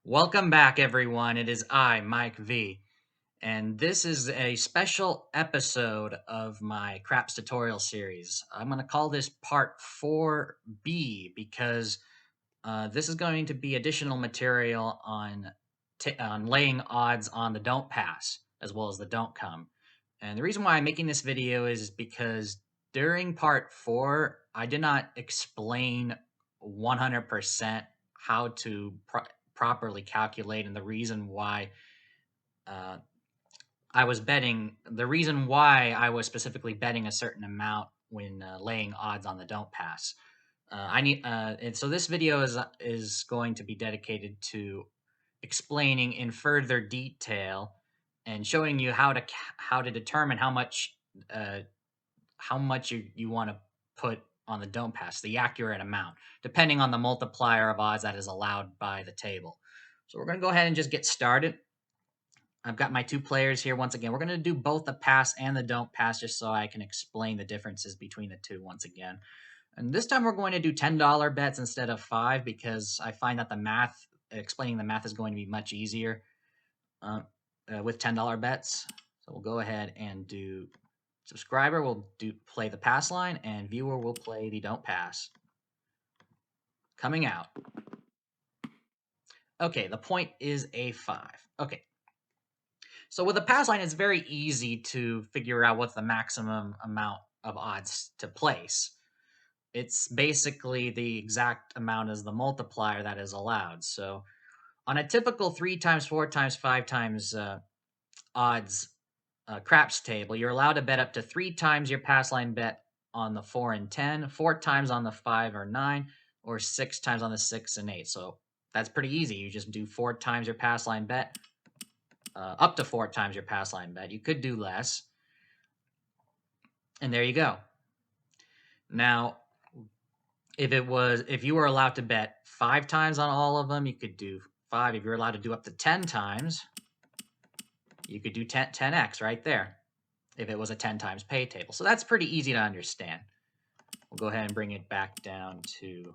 Welcome back, everyone. It is I, Mike V, and this is a special episode of my craps tutorial series. I'm going to call this part 4B because this is going to be additional material on laying odds on the don't pass as well as the don't come. And the reason why I'm making this video is because during part 4, I did not explain 100% how to properly calculate, and the reason why uh, the reason why I was specifically betting a certain amount when laying odds on the don't pass. And so this video is going to be dedicated to explaining in further detail and showing you how to determine uh, how much you want to put on the don't pass, the accurate amount, depending on the multiplier of odds that is allowed by the table. So we're going to go ahead and just get started. I've got my two players here once again. We're going to do both the pass and the don't pass just so I can explain the differences between the two once again. And this time we're going to do $10 bets instead of 5 because I find that explaining the math is going to be much easier with $10 bets. So we'll go ahead and do subscriber will play the pass line, and viewer will play the don't pass. Coming out. Okay, the point is a 5. Okay. So with a pass line, it's very easy to figure out what's the maximum amount of odds to place. It's basically the exact amount as the multiplier that is allowed. So on a typical 3 times, 4 times, 5 times odds craps table, you're allowed to bet up to 3 times your pass line bet on the 4 and 10, 4 times on the 5 or 9, or 6 times on the 6 and 8. So that's pretty easy. You just do 4 times your pass line bet, up to 4 times your pass line bet. You could do less. And there you go. Now, if you were allowed to bet 5 times on all of them, you could do 5. If you're allowed to do up to 10 times, you could do 10x right there if it was a 10 times pay table. So that's pretty easy to understand. We'll go ahead and bring it back down to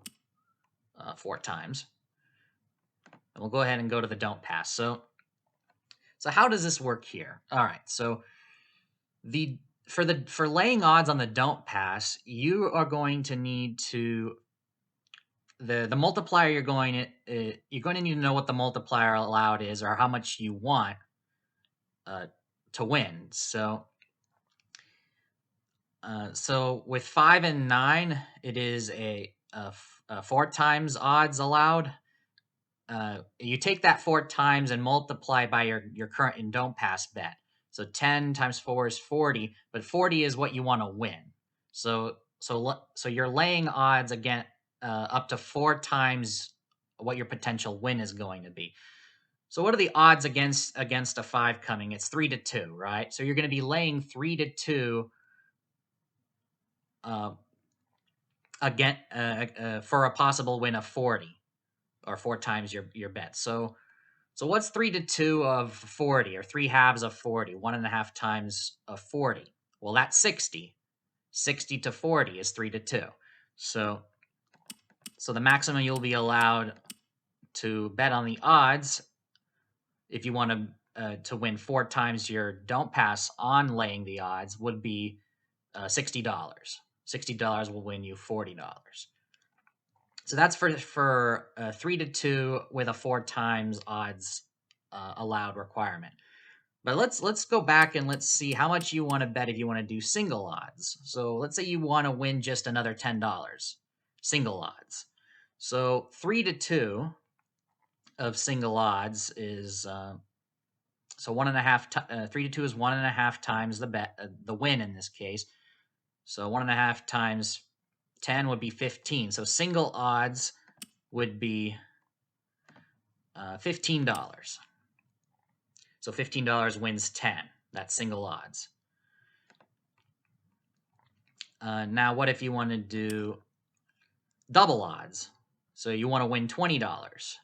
4 times. And we'll go ahead and go to the don't pass. So how does this work here? All right, so for laying odds on the don't pass, you are going to need to the multiplier you're going to need to know what the multiplier allowed is or how much you want to win. So with 5 and 9, it is a 4 times odds allowed. You take that 4 times and multiply by your current and don't pass bet. So 10 times 4 is 40, but 40 is what you want to win. So you're laying odds again up to 4 times what your potential win is going to be. So what are the odds against a 5 coming? It's 3 to 2, right? So you're going to be laying 3 to 2 again for a possible win of 40, or 4 times your bet. So what's 3 to 2 of 40, or 3 halves of 40? 1.5 times of 40. Well, that's 60. 60 to 40 is 3 to 2. So the maximum you'll be allowed to bet on the odds, if you want to win 4 times your don't pass on laying the odds, would be $60. $60 will win you $40. So that's for 3 to 2 with a 4 times odds allowed requirement. But let's go back and let's see how much you want to bet if you want to do single odds. So let's say you want to win just another $10, single odds. So 3 to 2 of single odds is so 3 to 2 is 1.5 times the bet, the win in this case. So 1.5 times 10 would be 15. So single odds would be $15. So $15 wins 10. That's single odds. Now, what if you want to do double odds? So you want to win $20.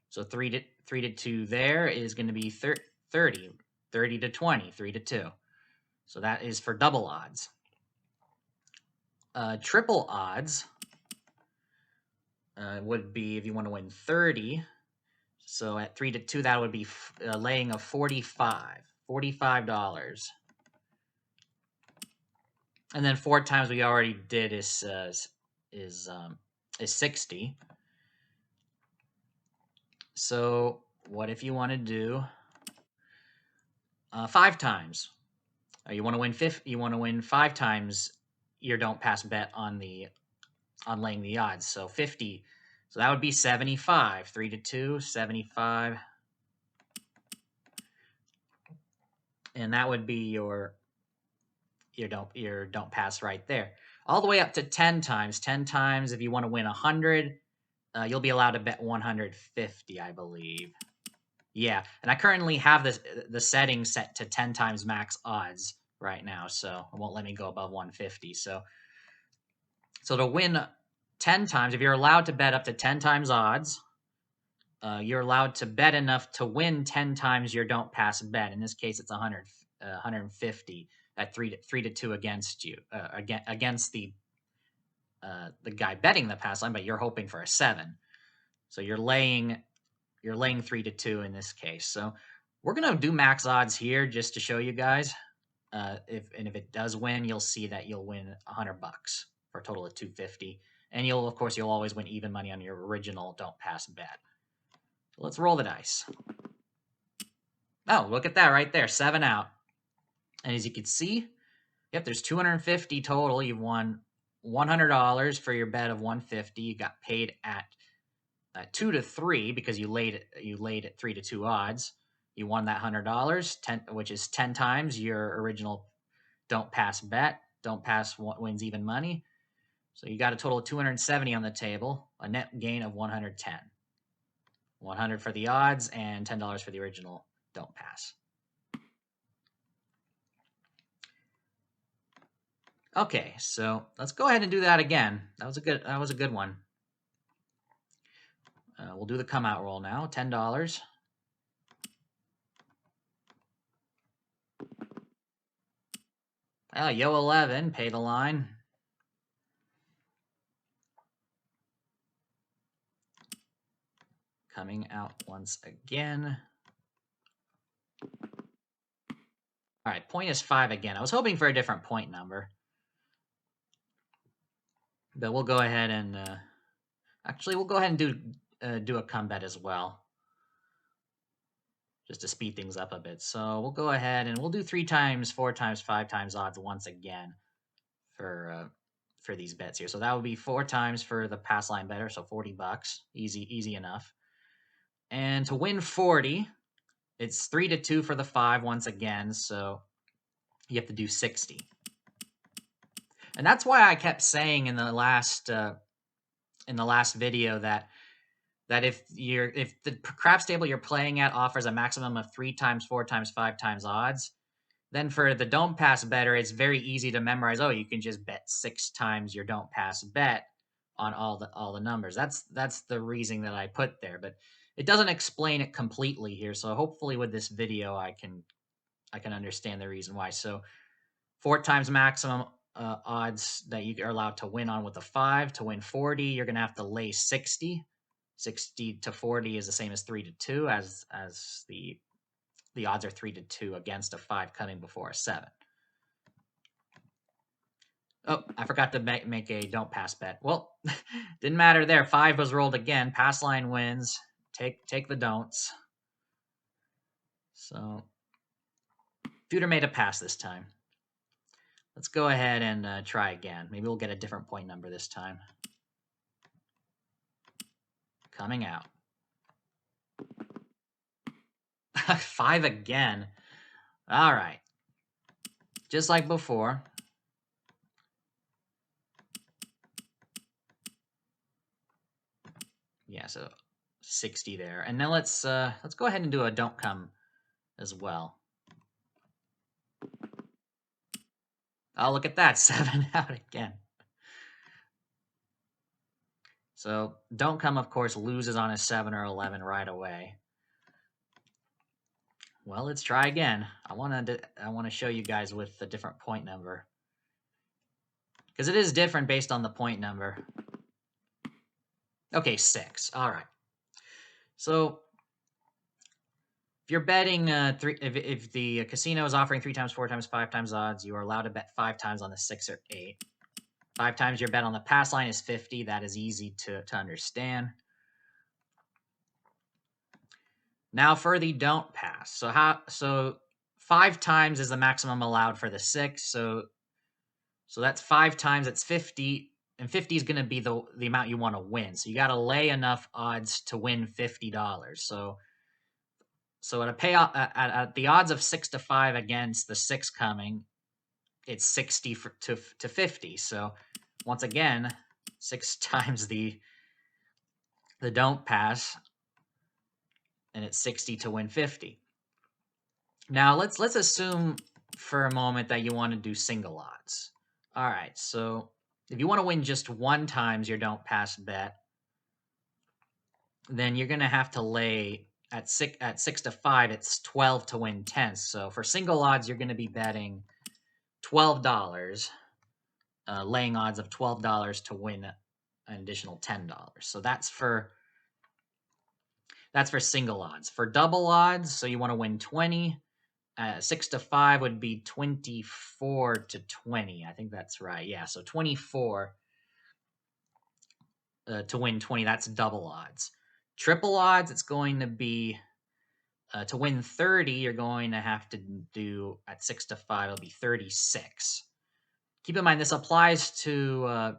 So 3 to 2 there is going to be 30. 30 to 20, 3 to 2. So that is for double odds. Triple odds would be if you want to win 30. So at 3 to 2, that would be laying of $45. And then 4 times we already did is 60. So what if you want to do 5 times? You want to win 50. You want to win 5 times your don't pass bet on laying the odds. So 50. So that would be 75. 3 to 2, 75. And that would be your don't pass right there. All the way up to 10 times. 10 times, if you want to win 100, you'll be allowed to bet 150, I believe. Yeah, and I currently have the settings set to 10 times max odds right now, so it won't let me go above 150. So to win 10 times, if you're allowed to bet up to 10 times odds, you're allowed to bet enough to win 10 times your don't pass bet. In this case, it's 150 at 3 to 2 against you, against the guy betting the pass line, but you're hoping for a 7. So you're laying 3 to 2 in this case. So we're gonna do max odds here just to show you guys. If it does win, you'll see that you'll win $100 for a total of 250, and you'll always win even money on your original don't pass bet. So let's roll the dice. Oh, look at that right there, 7 out. And as you can see, yep, there's 250 total. You've won $100 for your bet of 150. You got paid at 2 to 3 because you laid at 3 to 2 odds. You won that $100, which is 10 times your original don't pass bet. Don't pass wins even money. So you got a total of 270 on the table, a net gain of 110. 100 for the odds and $10 for the original don't pass. Okay, so let's go ahead and do that again. That was a good one. We'll do the come out roll now. $10. Yo 11, pay the line. Coming out once again. All right, point is 5 again. I was hoping for a different point number. But we'll go ahead and actually we'll go ahead and do a come bet as well, just to speed things up a bit. So we'll go ahead and we'll do 3 times, 4 times, 5 times odds once again for these bets here. So that would be 4 times for the pass line better, so $40, easy enough. And to win 40, it's 3 to 2 for the 5 once again, so you have to do 60. And that's why I kept saying in the last video that if the craps table you're playing at offers a maximum of 3 times, 4 times, 5 times odds, then for the don't pass better, it's very easy to memorize. Oh, you can just bet 6 times your don't pass bet on all the numbers. That's the reasoning that I put there, but it doesn't explain it completely here. So hopefully with this video, I can understand the reason why. So 4 times maximum odds that you are allowed to win on with a 5. To win 40, you're going to have to lay 60. 60 to 40 is the same as 3 to 2, as the odds are 3 to 2 against a 5 coming before a 7. Oh, I forgot to make a don't pass bet. Well, didn't matter there. 5 was rolled again. Pass line wins. Take the don'ts. So Duder made a pass this time. Let's go ahead and try again. Maybe we'll get a different point number this time. Coming out. 5 again. All right. Just like before. Yeah, so 60 there. And now let's go ahead and do a don't come as well. Oh, look at that. 7 out again. So don't come, of course, loses on a 7 or 11 right away. Well, let's try again. I want to show you guys with a different point number, because it is different based on the point number. Okay, 6. All right. So If you're betting if the casino is offering 3 times, 4 times, 5 times odds, you are allowed to bet 5 times on the 6 or 8. 5 times your bet on the pass line is 50. That is easy to understand. Now for the don't pass. So 5 times is the maximum allowed for the 6. So that's 5 times. It's 50, and 50 is going to be the amount you want to win. So you got to lay enough odds to win $50. So at a payoff at the odds of 6 to 5 against the 6 coming, it's 60 to 50. So once again, 6 times the don't pass, and it's 60 to win 50. Now let's assume for a moment that you want to do single odds. All right, so if you want to win just 1 times your don't pass bet, then you're going to have to lay at 6 to 5. It's 12 to win 10. So for single odds, you're going to be betting $12, laying odds of $12 to win an additional $10. So that's for single odds. For double odds, so you want to win 20. 6 to 5 would be 24 to 20. I think that's right. Yeah, so 24 to win 20. That's double odds. Triple odds, it's going to be to win 30. You're going to have to do at 6 to 5. It'll be 36. Keep in mind this applies to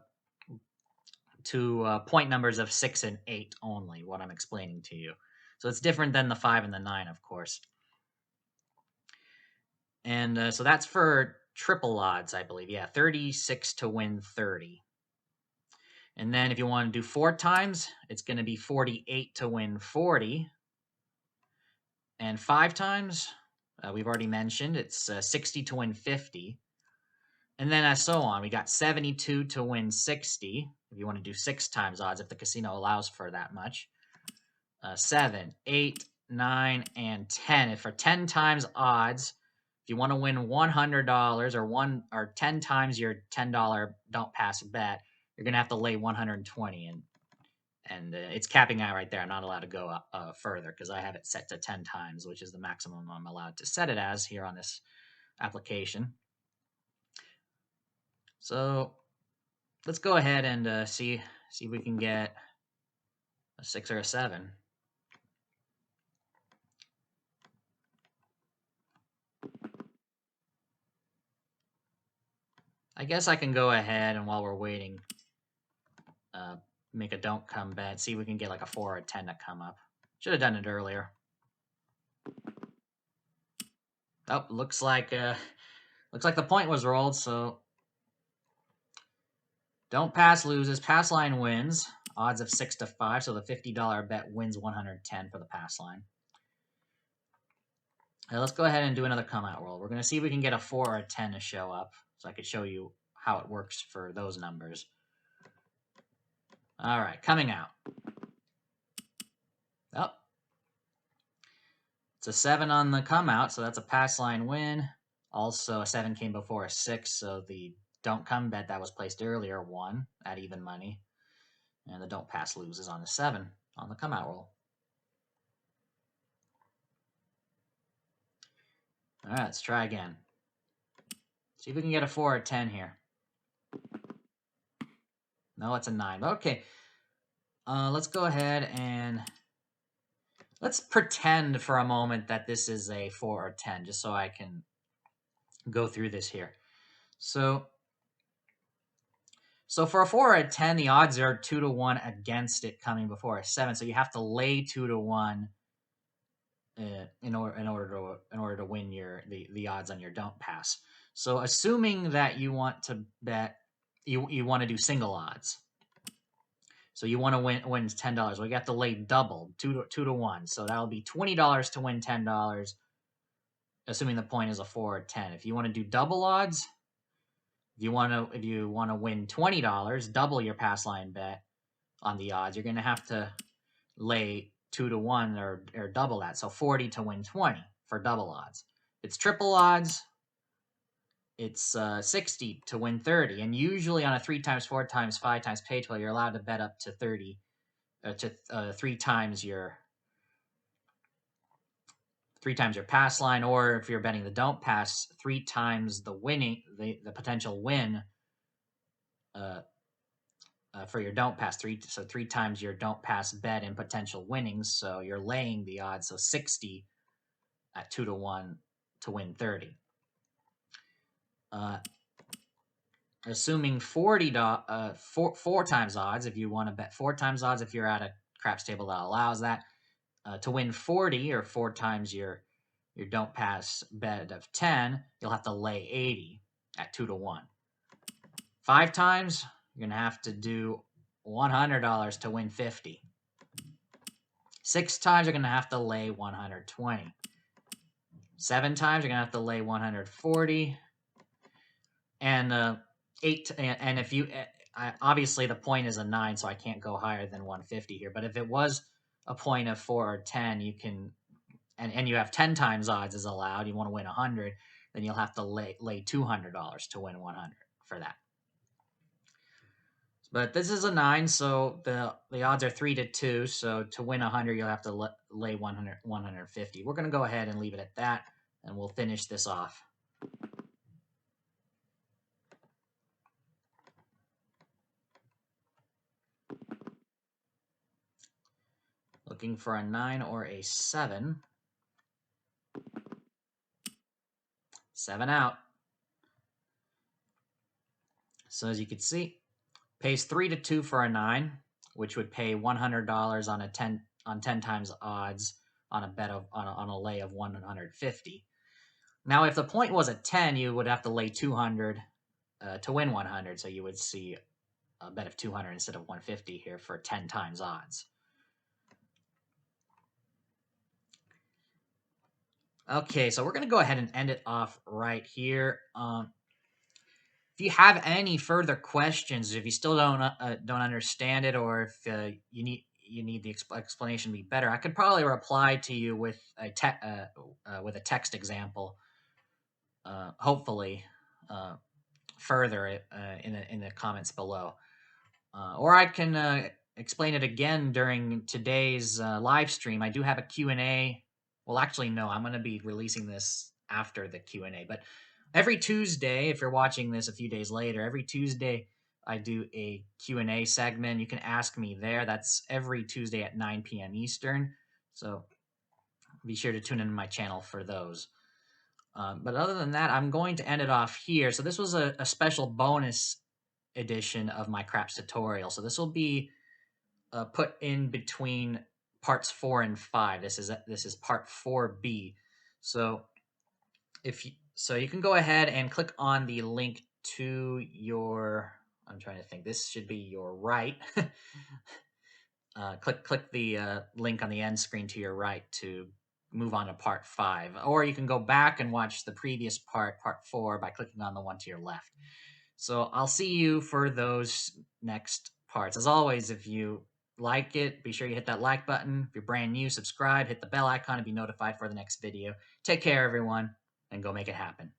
point numbers of 6 and 8 only. What I'm explaining to you, so it's different than the 5 and the 9, of course. And so that's for triple odds, I believe. Yeah, 36 to win 30. And then if you want to do 4 times, it's going to be 48 to win 40. And 5 times, we've already mentioned, it's 60 to win 50. And then so on. We got 72 to win 60. If you want to do 6 times odds, if the casino allows for that much. 7, 8, 9, and 10. If for 10 times odds, if you want to win $100 or 10 times your $10 don't pass bet, you're going to have to lay 120, and it's capping out right there. I'm not allowed to go further because I have it set to 10 times, which is the maximum I'm allowed to set it as here on this application. So let's go ahead and see if we can get a 6 or a 7. I guess I can go ahead and while we're waiting, make a don't come bet. See if we can get like a 4 or a 10 to come up. Should have done it earlier. Oh, looks like the point was rolled. So don't pass loses. Pass line wins. Odds of 6 to 5. So the $50 bet wins 110 for the pass line. Now let's go ahead and do another come out roll. We're going to see if we can get a 4 or a 10 to show up, so I could show you how it works for those numbers. All right, coming out. Oh, it's a 7 on the come out, so that's a pass line win. Also, a 7 came before a 6, so the don't come bet that was placed earlier won at even money. And the don't pass loses on a 7 on the come out roll. All right, let's try again. See if we can get a 4 or 10 here. No, it's a 9. Okay. Let's go ahead and let's pretend for a moment that this is a 4 or 10, just so I can go through this here. So for a 4 or a 10, the odds are 2 to 1 against it coming before a 7. So you have to lay 2 to 1 in order to win the odds on your don't pass. So assuming that you want to bet, you want to do single odds. So you want to win $10. Well, you have to lay double, 2 to 1. So that'll be $20 to win $10, assuming the point is a 4 or 10. If you want to do double odds, if you want to win $20, double your pass line bet on the odds, you're going to have to lay 2 to 1 or double that. So 40 to win 20 for double odds. If it's triple odds, it's 60 to win 30. And usually on a 3 times, 4 times, 5 times pay 12, you're allowed to bet up to 30 to 3 times your 3 times your pass line, or if you're betting the don't pass, 3 times the the potential win for your don't pass. 3 times your don't pass bet in potential winnings. So you're laying the odds, so 60 at 2-1 to win 30. Assuming 4 times odds, if you want to bet 4 times odds, if you're at a craps table that allows that, to win 40 or 4 times your don't pass bet of 10, you'll have to lay 80 at 2-1. 5 times, you're gonna have to do $100 to win 50. 6 times, you're gonna have to lay 120. 7 times, you're gonna have to lay 140. And 8, and if you obviously the point is a 9, so I can't go higher than 150 here. But if it was a point of 4 or 10, you can, and you have 10 times odds is allowed. You want to win 100, then you'll have to lay $200 to win 100 for that. But this is a 9, so the odds are 3-2. So to win 100, you'll have to lay 150. We're going to go ahead and leave it at that, and we'll finish this off. Looking for a 9 or a 7. 7 out. So as you can see, pays 3-2 for a 9, which would pay $100 on 10 times odds on a bet on a lay of 150. Now, if the point was a 10, you would have to lay 200 to win 100. So you would see a bet of 200 instead of 150 here for 10 times odds. Okay, so we're going to go ahead and end it off right here. If you have any further questions, if you still don't understand it, or if you need the explanation to be better, I could probably reply to you with a text example. Hopefully, further in the comments below, or I can explain it again during today's live stream. I do have a Q&A. Well, actually, no, I'm going to be releasing this after the Q&A, but every Tuesday, if you're watching this a few days later, every Tuesday I do a Q&A segment. You can ask me there. That's every Tuesday at 9 p.m. Eastern. So be sure to tune in to my channel for those. But other than that, I'm going to end it off here. So this was a special bonus edition of my craps tutorial. So this will be put in between parts 4 and 5. This is part 4B. So you can go ahead and click on the link to your, I'm trying to think, this should be your right. Click the link on the end screen to your right to move on to part 5. Or you can go back and watch the previous part 4, by clicking on the one to your left. So I'll see you for those next parts. As always, if you like it, be sure you hit that like button. If you're brand new, subscribe, hit the bell icon to be notified for the next video. Take care, everyone, and go make it happen.